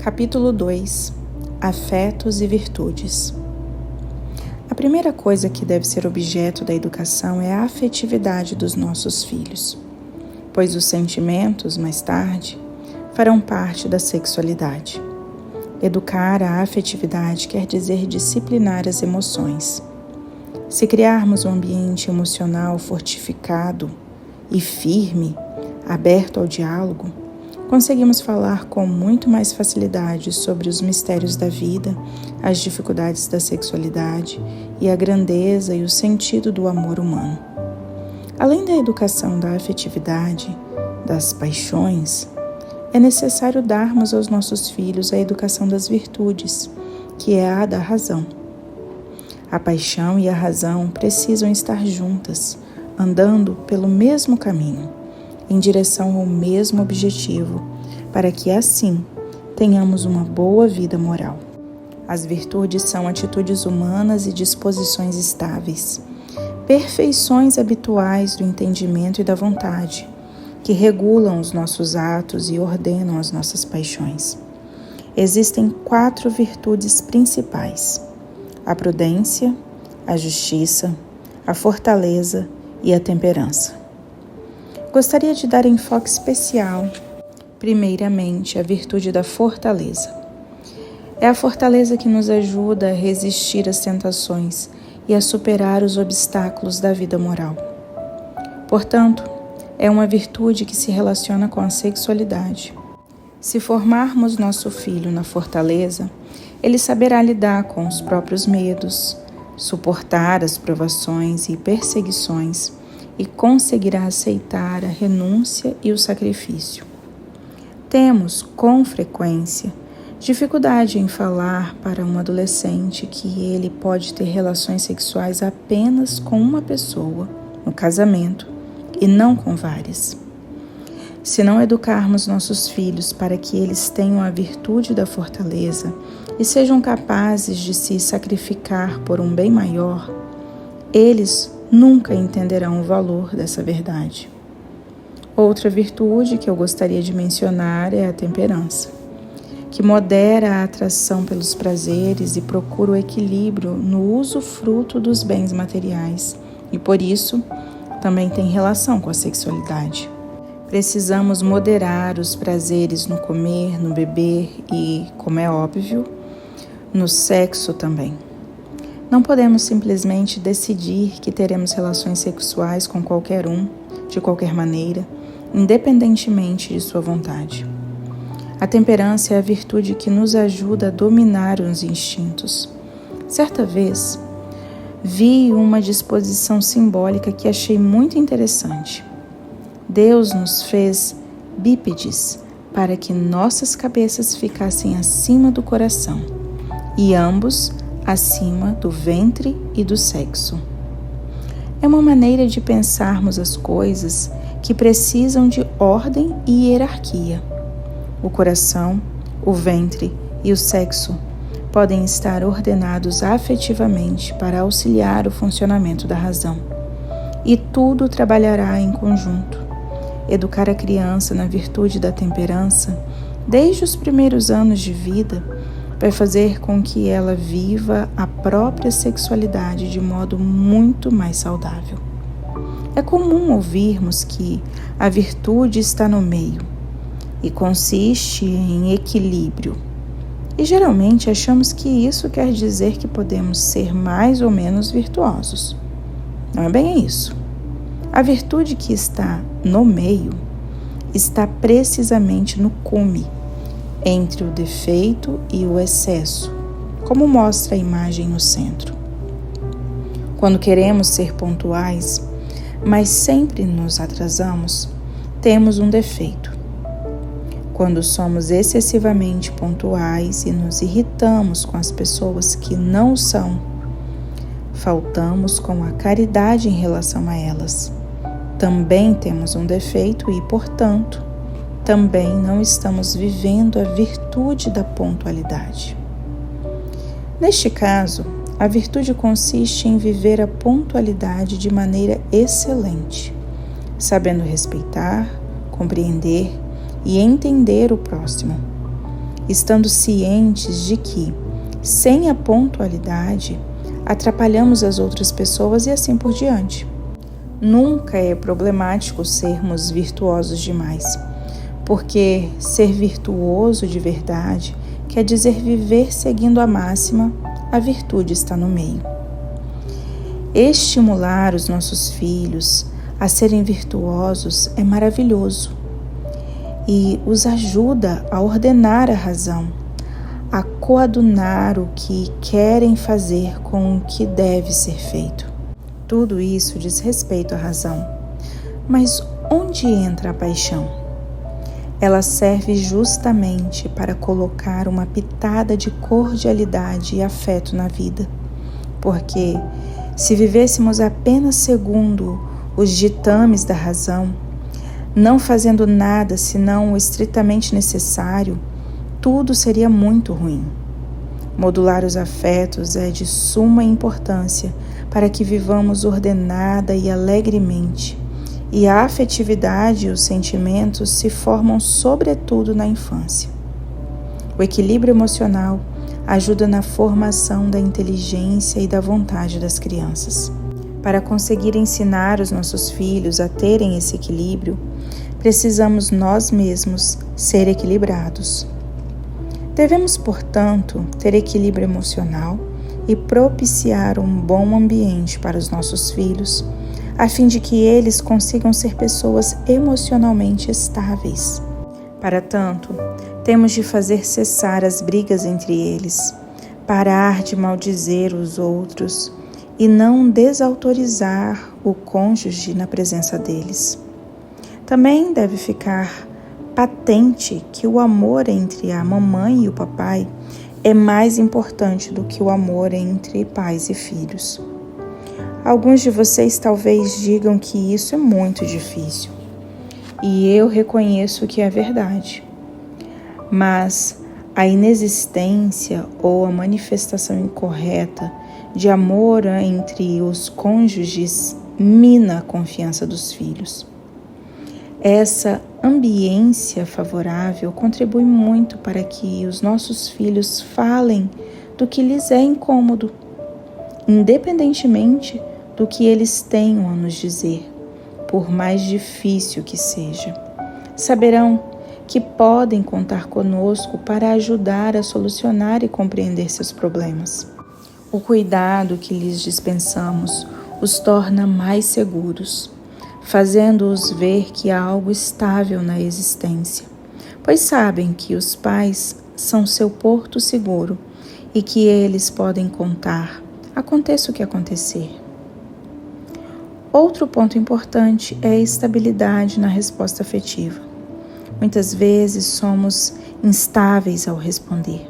Capítulo 2 – Afetos e Virtudes. A primeira coisa que deve ser objeto da educação é a afetividade dos nossos filhos, pois os sentimentos, mais tarde, farão parte da sexualidade. Educar a afetividade quer dizer disciplinar as emoções. Se criarmos um ambiente emocional fortificado e firme, aberto ao diálogo, conseguimos falar com muito mais facilidade sobre os mistérios da vida, as dificuldades da sexualidade e a grandeza e o sentido do amor humano. Além da educação da afetividade, das paixões, é necessário darmos aos nossos filhos a educação das virtudes, que é a da razão. A paixão e a razão precisam estar juntas, andando pelo mesmo caminho, em direção ao mesmo objetivo, para que assim tenhamos uma boa vida moral. As virtudes são atitudes humanas e disposições estáveis, perfeições habituais do entendimento e da vontade, que regulam os nossos atos e ordenam as nossas paixões. Existem 4 virtudes principais: a prudência, a justiça, a fortaleza e a temperança. Gostaria de dar enfoque especial, primeiramente, à virtude da fortaleza. É a fortaleza que nos ajuda a resistir às tentações e a superar os obstáculos da vida moral. Portanto, é uma virtude que se relaciona com a sexualidade. Se formarmos nosso filho na fortaleza, ele saberá lidar com os próprios medos, suportar as provações e perseguições e conseguirá aceitar a renúncia e o sacrifício. Temos, com frequência, dificuldade em falar para um adolescente que ele pode ter relações sexuais apenas com uma pessoa no casamento e não com várias. Se não educarmos nossos filhos para que eles tenham a virtude da fortaleza e sejam capazes de se sacrificar por um bem maior, eles nunca entenderão o valor dessa verdade. Outra virtude que eu gostaria de mencionar é a temperança, que modera a atração pelos prazeres e procura o equilíbrio no usufruto dos bens materiais e, por isso, também tem relação com a sexualidade. Precisamos moderar os prazeres no comer, no beber e, como é óbvio, no sexo também. Não podemos simplesmente decidir que teremos relações sexuais com qualquer um, de qualquer maneira, independentemente de sua vontade. A temperança é a virtude que nos ajuda a dominar os instintos. Certa vez, vi uma disposição simbólica que achei muito interessante. Deus nos fez bípedes para que nossas cabeças ficassem acima do coração e ambos acima do ventre e do sexo. É uma maneira de pensarmos as coisas que precisam de ordem e hierarquia. O coração, o ventre e o sexo podem estar ordenados afetivamente para auxiliar o funcionamento da razão. E tudo trabalhará em conjunto. Educar a criança na virtude da temperança, desde os primeiros anos de vida, vai fazer com que ela viva a própria sexualidade de modo muito mais saudável. É comum ouvirmos que a virtude está no meio e consiste em equilíbrio. E geralmente achamos que isso quer dizer que podemos ser mais ou menos virtuosos. Não é bem isso. A virtude que está no meio está precisamente no cume, entre o defeito e o excesso, como mostra a imagem no centro. Quando queremos ser pontuais, mas sempre nos atrasamos, temos um defeito. Quando somos excessivamente pontuais e nos irritamos com as pessoas que não o são, faltamos com a caridade em relação a elas. Também temos um defeito e, portanto, também não estamos vivendo a virtude da pontualidade. Neste caso, a virtude consiste em viver a pontualidade de maneira excelente, sabendo respeitar, compreender e entender o próximo. estando cientes de que, sem a pontualidade, atrapalhamos as outras pessoas e assim por diante. Nunca é problemático sermos virtuosos demais, porque ser virtuoso de verdade quer dizer viver seguindo a máxima, a virtude está no meio. Estimular os nossos filhos a serem virtuosos é maravilhoso e os ajuda a ordenar a razão, a coadunar o que querem fazer com o que deve ser feito. Tudo isso diz respeito à razão. Mas onde entra a paixão? Ela serve justamente para colocar uma pitada de cordialidade e afeto na vida. Porque se vivêssemos apenas segundo os ditames da razão, não fazendo nada senão o estritamente necessário, tudo seria muito ruim. Modular os afetos é de suma importância para que vivamos ordenada e alegremente, e a afetividade e os sentimentos se formam sobretudo na infância. O equilíbrio emocional ajuda na formação da inteligência e da vontade das crianças. Para conseguir ensinar os nossos filhos a terem esse equilíbrio, precisamos nós mesmos ser equilibrados. Devemos, portanto, ter equilíbrio emocional e propiciar um bom ambiente para os nossos filhos, a fim de que eles consigam ser pessoas emocionalmente estáveis. Para tanto, temos de fazer cessar as brigas entre eles, parar de maldizer os outros e não desautorizar o cônjuge na presença deles. Também deve ficar patente que o amor entre a mamãe e o papai é mais importante do que o amor entre pais e filhos. Alguns de vocês talvez digam que isso é muito difícil, e eu reconheço que é verdade. Mas a inexistência ou a manifestação incorreta de amor entre os cônjuges mina a confiança dos filhos. Essa ambiência favorável contribui muito para que os nossos filhos falem do que lhes é incômodo, independentemente do que eles tenham a nos dizer, por mais difícil que seja. Saberão que podem contar conosco para ajudar a solucionar e compreender seus problemas. O cuidado que lhes dispensamos os torna mais seguros, fazendo-os ver que há algo estável na existência, pois sabem que os pais são seu porto seguro e que eles podem contar, aconteça o que acontecer. Outro ponto importante é a estabilidade na resposta afetiva. Muitas vezes somos instáveis ao responder.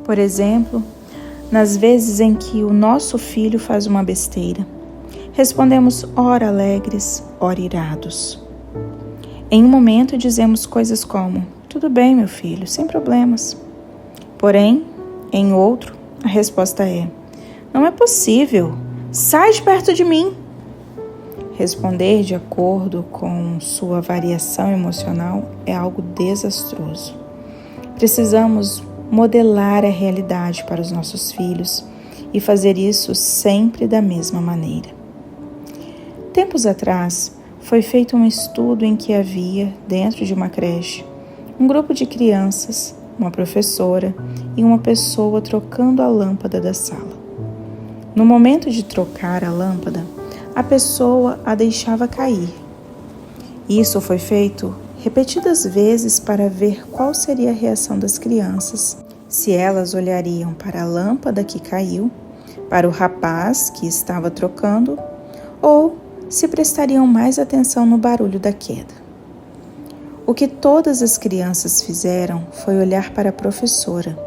Por exemplo, nas vezes em que o nosso filho faz uma besteira, respondemos ora alegres, ora irados. Em um momento dizemos coisas como: tudo bem, meu filho, sem problemas. Porém, em outro, a resposta é: não é possível, sai de perto de mim. Responder de acordo com sua variação emocional é algo desastroso. Precisamos modelar a realidade para os nossos filhos e fazer isso sempre da mesma maneira. Tempos atrás, foi feito um estudo em que havia, dentro de uma creche, um grupo de crianças, uma professora e uma pessoa trocando a lâmpada da sala. No momento de trocar a lâmpada, a pessoa a deixava cair. Isso foi feito repetidas vezes para ver qual seria a reação das crianças, se elas olhariam para a lâmpada que caiu, para o rapaz que estava trocando, ou se prestariam mais atenção no barulho da queda. O que todas as crianças fizeram foi olhar para a professora,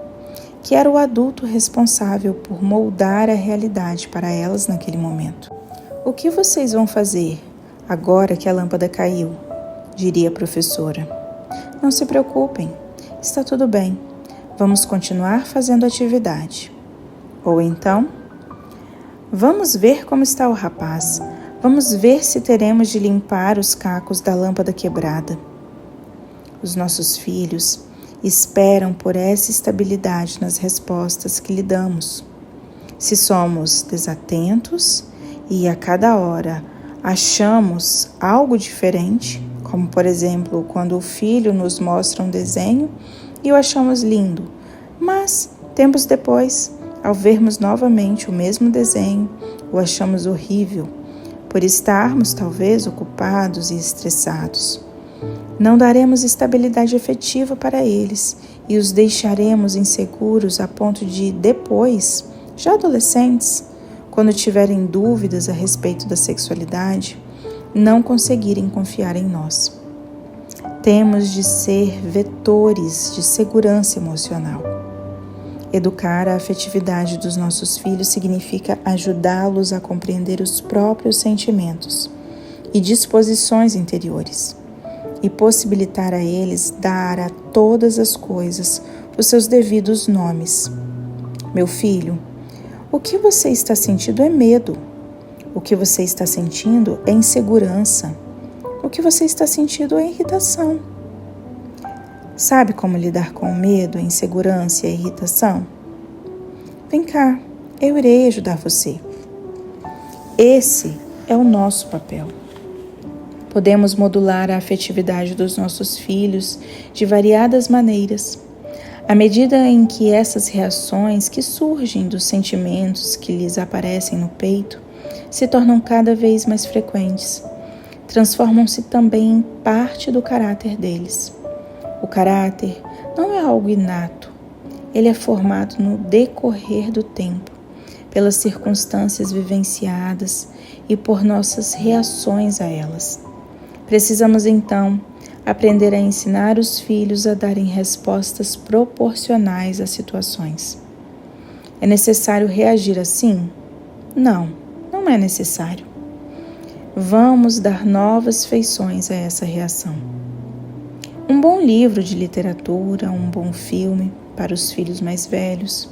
que era o adulto responsável por moldar a realidade para elas naquele momento. O que vocês vão fazer agora que a lâmpada caiu? Diria a professora. Não se preocupem, está tudo bem. Vamos continuar fazendo atividade. Ou então, vamos ver como está o rapaz. Vamos ver se teremos de limpar os cacos da lâmpada quebrada. Os nossos filhos esperam por essa estabilidade nas respostas que lhe damos. Se somos desatentos e a cada hora achamos algo diferente, como por exemplo quando o filho nos mostra um desenho e o achamos lindo, mas tempos depois, ao vermos novamente o mesmo desenho, o achamos horrível, por estarmos talvez ocupados e estressados. Não daremos estabilidade efetiva para eles e os deixaremos inseguros a ponto de depois, já adolescentes, quando tiverem dúvidas a respeito da sexualidade, não conseguirem confiar em nós. Temos de ser vetores de segurança emocional. Educar a afetividade dos nossos filhos significa ajudá-los a compreender os próprios sentimentos e disposições interiores e possibilitar a eles dar a todas as coisas os seus devidos nomes. Meu filho, o que você está sentindo é medo. O que você está sentindo é insegurança. O que você está sentindo é irritação. Sabe como lidar com o medo, a insegurança e a irritação? Vem cá, eu irei ajudar você. Esse é o nosso papel. Podemos modular a afetividade dos nossos filhos de variadas maneiras. À medida em que essas reações que surgem dos sentimentos que lhes aparecem no peito se tornam cada vez mais frequentes, transformam-se também em parte do caráter deles. O caráter não é algo inato, ele é formado no decorrer do tempo, pelas circunstâncias vivenciadas e por nossas reações a elas. Precisamos então aprender a ensinar os filhos a darem respostas proporcionais às situações. É necessário reagir assim? Não é necessário. Vamos dar novas feições a essa reação. Um bom livro de literatura, um bom filme para os filhos mais velhos,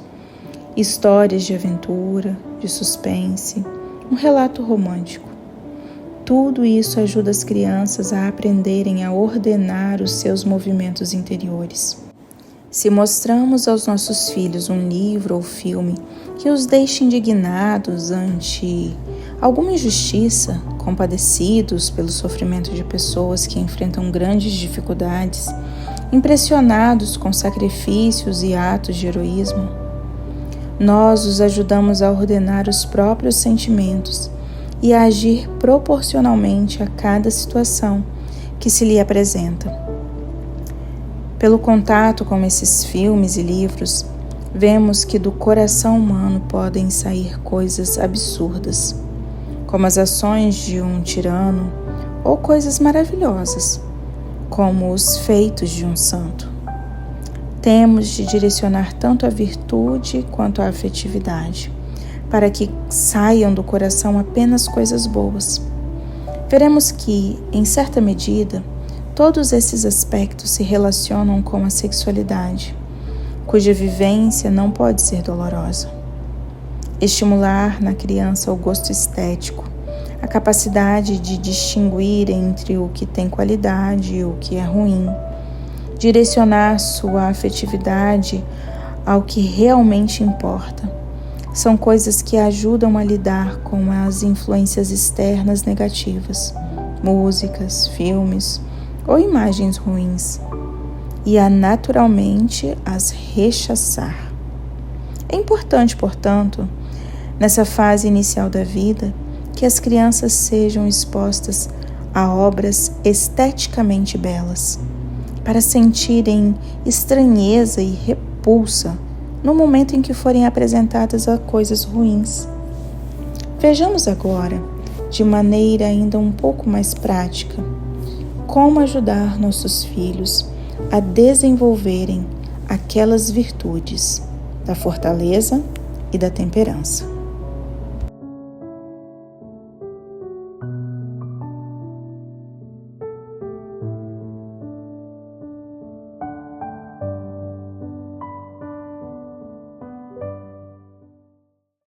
histórias de aventura, de suspense, um relato romântico. Tudo isso ajuda as crianças a aprenderem a ordenar os seus movimentos interiores. Se mostramos aos nossos filhos um livro ou filme que os deixe indignados ante alguma injustiça, compadecidos pelo sofrimento de pessoas que enfrentam grandes dificuldades, impressionados com sacrifícios e atos de heroísmo, nós os ajudamos a ordenar os próprios sentimentos e a agir proporcionalmente a cada situação que se lhe apresenta. Pelo contato com esses filmes e livros, vemos que do coração humano podem sair coisas absurdas, como as ações de um tirano, ou coisas maravilhosas, como os feitos de um santo. Temos de direcionar tanto a virtude quanto a afetividade, para que saiam do coração apenas coisas boas. Veremos que, em certa medida, todos esses aspectos se relacionam com a sexualidade, cuja vivência não pode ser dolorosa. Estimular na criança o gosto estético, a capacidade de distinguir entre o que tem qualidade e o que é ruim, direcionar sua afetividade ao que realmente importa. São coisas que ajudam a lidar com as influências externas negativas, músicas, filmes ou imagens ruins, e a naturalmente as rechaçar. É importante, portanto, nessa fase inicial da vida, que as crianças sejam expostas a obras esteticamente belas, para sentirem estranheza e repulsa no momento em que forem apresentadas a coisas ruins. Vejamos agora, de maneira ainda um pouco mais prática, como ajudar nossos filhos a desenvolverem aquelas virtudes da fortaleza e da temperança.